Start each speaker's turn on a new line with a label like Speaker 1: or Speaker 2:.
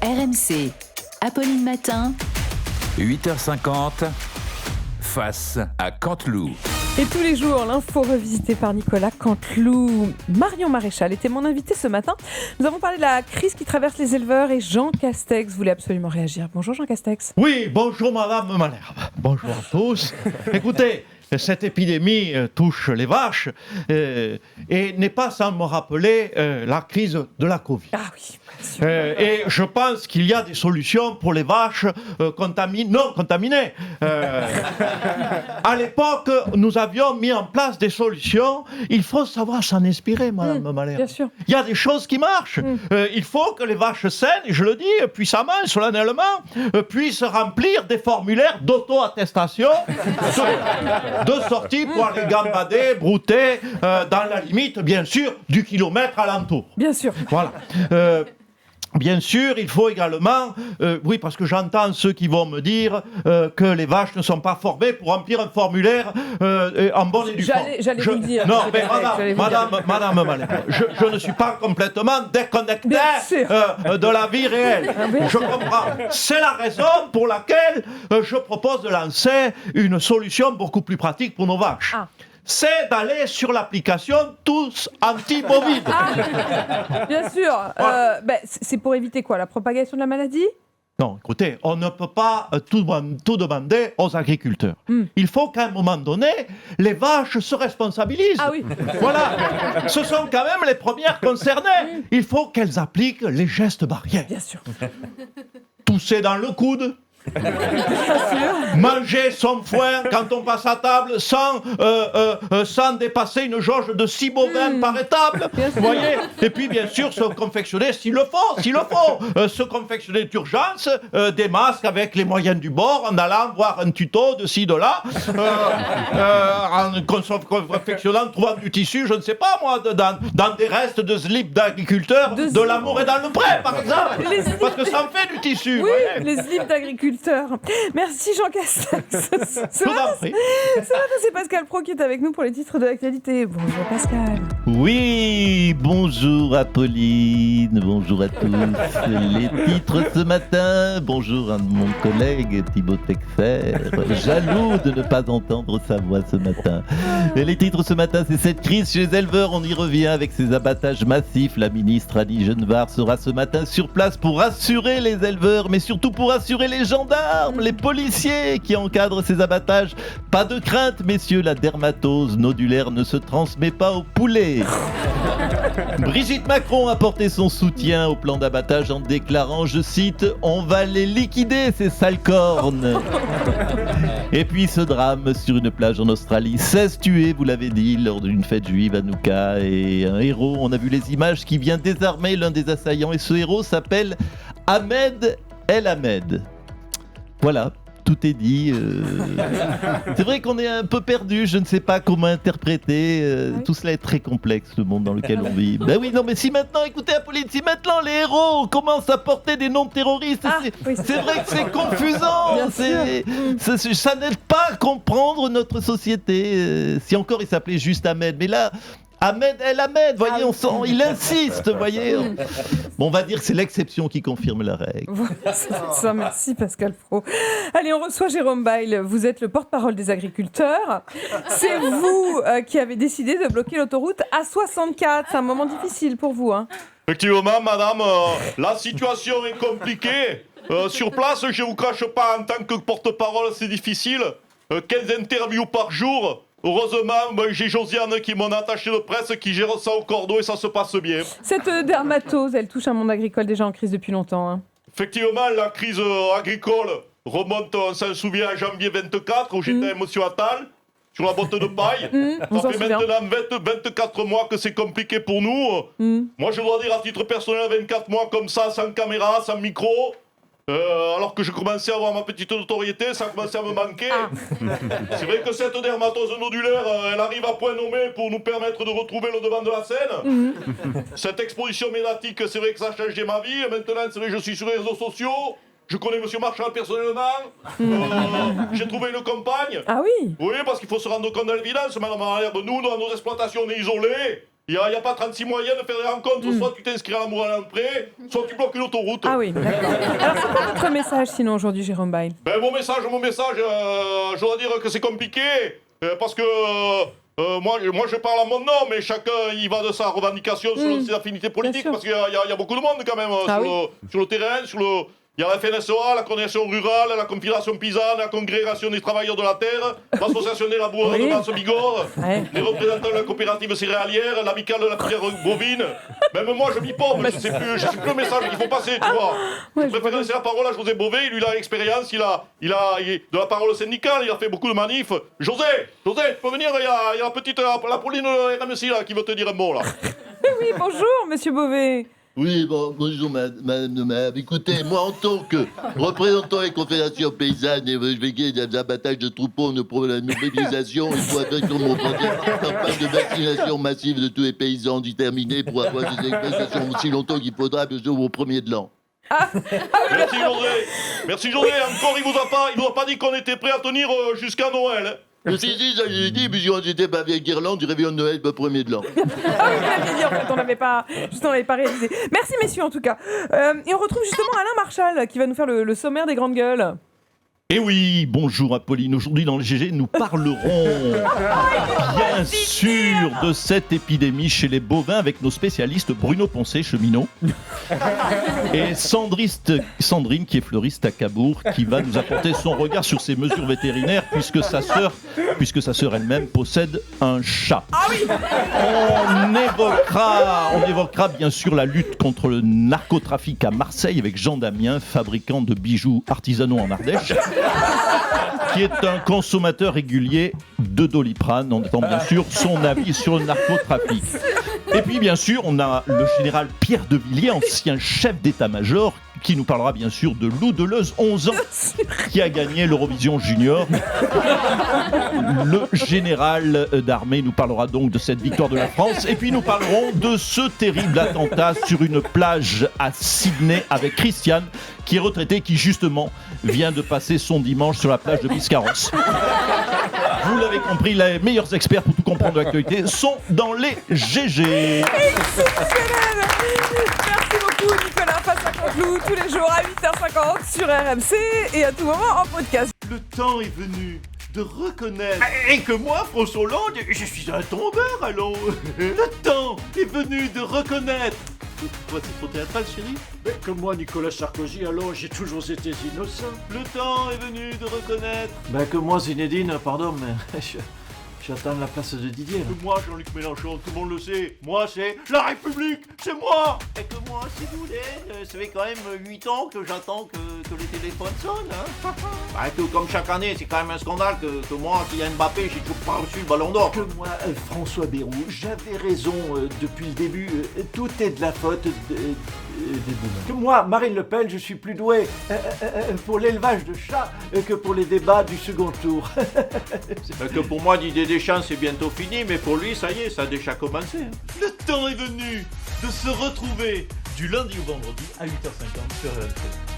Speaker 1: RMC, Apolline Matin,
Speaker 2: 8h50, face à Canteloup.
Speaker 3: Et tous les jours, l'info revisitée par Nicolas Canteloup. Marion Maréchal était mon invité ce matin. Nous avons parlé de la crise qui traverse les éleveurs et Jean Castex voulait absolument réagir. Bonjour Jean Castex.
Speaker 4: Oui, bonjour Madame Malherbe. Bonjour à tous. Écoutez, cette épidémie touche les vaches et n'est pas sans me rappeler la crise de la Covid.
Speaker 3: Ah oui, bien sûr.
Speaker 4: Et je pense qu'il y a des solutions pour les vaches non contaminées. À l'époque, nous avions mis en place des solutions. Il faut savoir s'en inspirer, Madame Malherbe.
Speaker 3: Bien sûr.
Speaker 4: Il y a des choses qui marchent. Il faut que les vaches saines, et je le dis puissamment et solennellement, puissent remplir des formulaires d'auto-attestation de sortie pour aller gambader, brouter, dans la limite, bien sûr, du kilomètre alentour.
Speaker 3: Bien sûr.
Speaker 4: Voilà. Bien sûr, il faut également, oui, parce que j'entends ceux qui vont me dire que les vaches ne sont pas formées pour remplir un formulaire en bonne et due forme.
Speaker 3: J'allais vous le dire.
Speaker 4: Non, mais Madame Malherbe, je ne suis pas complètement déconnecté de la vie réelle. Je comprends. C'est la raison pour laquelle je propose de lancer une solution beaucoup plus pratique pour nos vaches.
Speaker 3: Ah.
Speaker 4: C'est d'aller sur l'application Tous Anti-Bovide.
Speaker 3: Ah, bien sûr. C'est pour éviter quoi? La propagation de la maladie?
Speaker 4: Non, écoutez, on ne peut pas tout demander aux agriculteurs. Il faut qu'à un moment donné, les vaches se responsabilisent.
Speaker 3: Ah oui.
Speaker 4: Voilà. Ce sont quand même les premières concernées. Il faut qu'elles appliquent les gestes barrières.
Speaker 3: Bien sûr.
Speaker 4: Tousser dans le coude. Manger son foin quand on passe à table sans dépasser une jauge de 6 bovins par étape, vous voyez. Et puis bien sûr se confectionner s'il le faut, se confectionner d'urgence des masques avec les moyens du bord en allant voir un tuto de ci de là, en confectionnant, trouvant du tissu, je ne sais pas moi, dans des restes de slips d'agriculteurs, de l'amour et dans le pré par exemple, parce que ça en fait du tissu.
Speaker 3: Oui,
Speaker 4: voyez.
Speaker 3: les slips d'agriculteurs. Merci Jean Castex. Ce matin, c'est Pascal Praud qui est avec nous pour les titres de l'actualité. Bonjour Pascal.
Speaker 5: Oui, bonjour Apolline, bonjour à tous. Les titres ce matin, bonjour à mon collègue Thibaut Texer, jaloux de ne pas entendre sa voix ce matin. Et les titres ce matin, c'est cette crise chez les éleveurs, on y revient avec ces abattages massifs. La ministre Annie Genevard sera ce matin sur place pour rassurer les éleveurs, mais surtout pour rassurer les gendarmes, les policiers qui encadrent ces abattages. Pas de crainte, messieurs, la dermatose nodulaire ne se transmet pas aux poulets. Brigitte Macron a porté son soutien au plan d'abattage en déclarant, je cite, « On va les liquider, ces sales cornes !» Et puis ce drame sur une plage en Australie, 16 tués, vous l'avez dit, lors d'une fête juive à Nouka, et un héros, on a vu les images, qui vient désarmer l'un des assaillants, et ce héros s'appelle Ahmed El Ahmed. Voilà, tout est dit. C'est vrai qu'on est un peu perdu, je ne sais pas comment interpréter. Tout cela est très complexe, le monde dans lequel on vit. Ben oui, non, mais si maintenant, écoutez Apolline, si maintenant les héros commencent à porter des noms de terroristes, c'est vrai que c'est confusant. Ça n'aide pas à comprendre notre société. Si encore il s'appelait juste Ahmed, mais là... Ahmed El Ahmed, voyez, il insiste, voyez. Bon, on va dire que c'est l'exception qui confirme la règle.
Speaker 3: Voilà, c'est ça, merci Pascal Praud. Allez, on reçoit Jérôme Bail, vous êtes le porte-parole des agriculteurs. C'est vous qui avez décidé de bloquer l'autoroute A64, c'est un moment difficile pour vous, hein.
Speaker 6: Effectivement, madame, la situation est compliquée. Sur place, je ne vous cache pas, en tant que porte-parole, c'est difficile. 15 interviews par jour. Heureusement, j'ai Josiane qui est mon attachée de presse qui gère ça au cordeau et ça se passe bien.
Speaker 3: Cette dermatose, elle touche un monde agricole déjà en crise depuis longtemps, hein.
Speaker 6: Effectivement, la crise agricole remonte, on s'en souvient, à janvier 24, où j'étais avec M. Attal, sur la botte de paille. Ça fait maintenant 24 mois que c'est compliqué pour nous. Moi, je dois dire, à titre personnel, 24 mois comme ça, sans caméra, sans micro... alors que je commençais à avoir ma petite notoriété, ça commençait à me manquer. C'est vrai que cette dermatose nodulaire, elle arrive à point nommé pour nous permettre de retrouver le devant de la scène. Cette exposition médiatique, c'est vrai que ça a changé ma vie. Maintenant, c'est vrai que je suis sur les réseaux sociaux. Je connais M. Marchal personnellement. J'ai trouvé une compagne.
Speaker 3: Ah oui.
Speaker 6: Oui, parce qu'il faut se rendre compte de l'évidence, madame Malherbe. Nous, dans nos exploitations, on est isolés. Il n'y a pas 36 moyens de faire des rencontres. Soit tu t'inscris à l'amour à l'entrée, soit tu bloques une autoroute.
Speaker 3: Ah oui, d'accord. Alors, c'est quoi votre message, sinon, aujourd'hui, Jérôme Bail?
Speaker 6: Mon message, je dois dire que c'est compliqué, parce que moi, je parle à mon nom, mais chacun y va de sa revendication selon ses affinités politiques, parce qu'il y a beaucoup de monde quand même sur le terrain, il y a la FNSEA, la Coordination Rurale, la Confédération Paysanne, la Congrégation des Travailleurs de la Terre, l'Association des Laboureurs de Vence-Bigorre, les représentants de la coopérative céréalière, l'amicale de la filière bovine. Même moi, je m'y pompe, je sais plus le message qu'il faut passer, tu vois. Je préfère laisser la parole à José Bové, lui, il a l'expérience, il a de la parole syndicale, il a fait beaucoup de manifs. José, tu peux venir, il y a la petite, la Pauline de RMC là, qui veut te dire un mot, là.
Speaker 3: Oui, bonjour, monsieur Bové.
Speaker 5: Oui, bonjour madame de maire. Écoutez, moi en tant que représentant des confédérations paysannes et je vais gagner des abattages de troupeaux pour la mobilisation, il faut avec mon campagne de vaccination massive de tous les paysans déterminés pour avoir des exploitations aussi longtemps qu'il faudra besoin au premier de l'an.
Speaker 6: Merci José. Encore, il vous a pas dit qu'on était prêt à tenir jusqu'à Noël.
Speaker 5: Si, ça j'ai dit, puis j'étais pas avec Guirlande du réveillon de Noël, pas premier de l'an.
Speaker 3: Ah oui, vous l'aviez dit, en fait, on l'avait pas réalisé. Merci, messieurs, en tout cas. Et on retrouve justement Alain Marchal, qui va nous faire le sommaire des grandes gueules.
Speaker 4: Eh oui, bonjour Apolline. Aujourd'hui dans le GG, nous parlerons bien sûr de cette épidémie chez les bovins avec nos spécialistes Bruno Poncet, cheminot, et Sandrine, qui est fleuriste à Cabourg, qui va nous apporter son regard sur ces mesures vétérinaires puisque sa sœur elle-même possède un chat.
Speaker 3: Ah oui.
Speaker 4: On évoquera bien sûr la lutte contre le narcotrafic à Marseille avec Jean Damien, fabricant de bijoux artisanaux en Ardèche, qui est un consommateur régulier de Doliprane, en étant bien sûr son avis sur le narcotrafic. Et puis bien sûr, on a le général Pierre de Villiers, ancien chef d'état-major, qui nous parlera bien sûr de Lou Deleuze, 11 ans, qui a gagné l'Eurovision Junior. Le général d'armée nous parlera donc de cette victoire de la France. Et puis nous parlerons de ce terrible attentat sur une plage à Sydney avec Christiane, qui est retraité, qui justement vient de passer son dimanche sur la plage de Biscarrosse. Vous l'avez compris, les meilleurs experts pour tout comprendre de l'actualité sont dans les GG.
Speaker 3: Exceptionnel. Merci beaucoup Nicolas face à Canteloup, tous les jours à 8h50 sur RMC et à tout moment en podcast.
Speaker 7: Le temps est venu de reconnaître. Et que moi, François Hollande, je suis un tombeur, allons. Le temps est venu de reconnaître. Quoi, c'est trop théâtral, chérie?
Speaker 8: Mais que moi, Nicolas Sarkozy, alors j'ai toujours été innocent.
Speaker 7: Le temps est venu de reconnaître.
Speaker 8: Ben que moi, Zinedine, pardon, mais j'attends la place de Didier. Là.
Speaker 7: Que moi, Jean-Luc Mélenchon, tout le monde le sait. Moi, c'est la République, c'est moi. Et que moi, si vous voulez, ça fait quand même 8 ans que j'attends que les téléphones sonnent. Hein. Bah, que, comme chaque année, c'est quand même un scandale que moi, Kylian Mbappé, j'ai toujours pas reçu le ballon d'or.
Speaker 8: Que moi, François Bayrou, j'avais raison depuis le début. Tout est de la faute des boomers. Que moi, Marine Le Pen, je suis plus doué pour l'élevage de chats que pour les débats du second tour.
Speaker 7: Que pour moi, Didier Deschamps, c'est bientôt fini, mais pour lui, ça y est, ça a déjà commencé. Hein.
Speaker 9: Le temps est venu de se retrouver du lundi au vendredi à 8h50 sur RMC.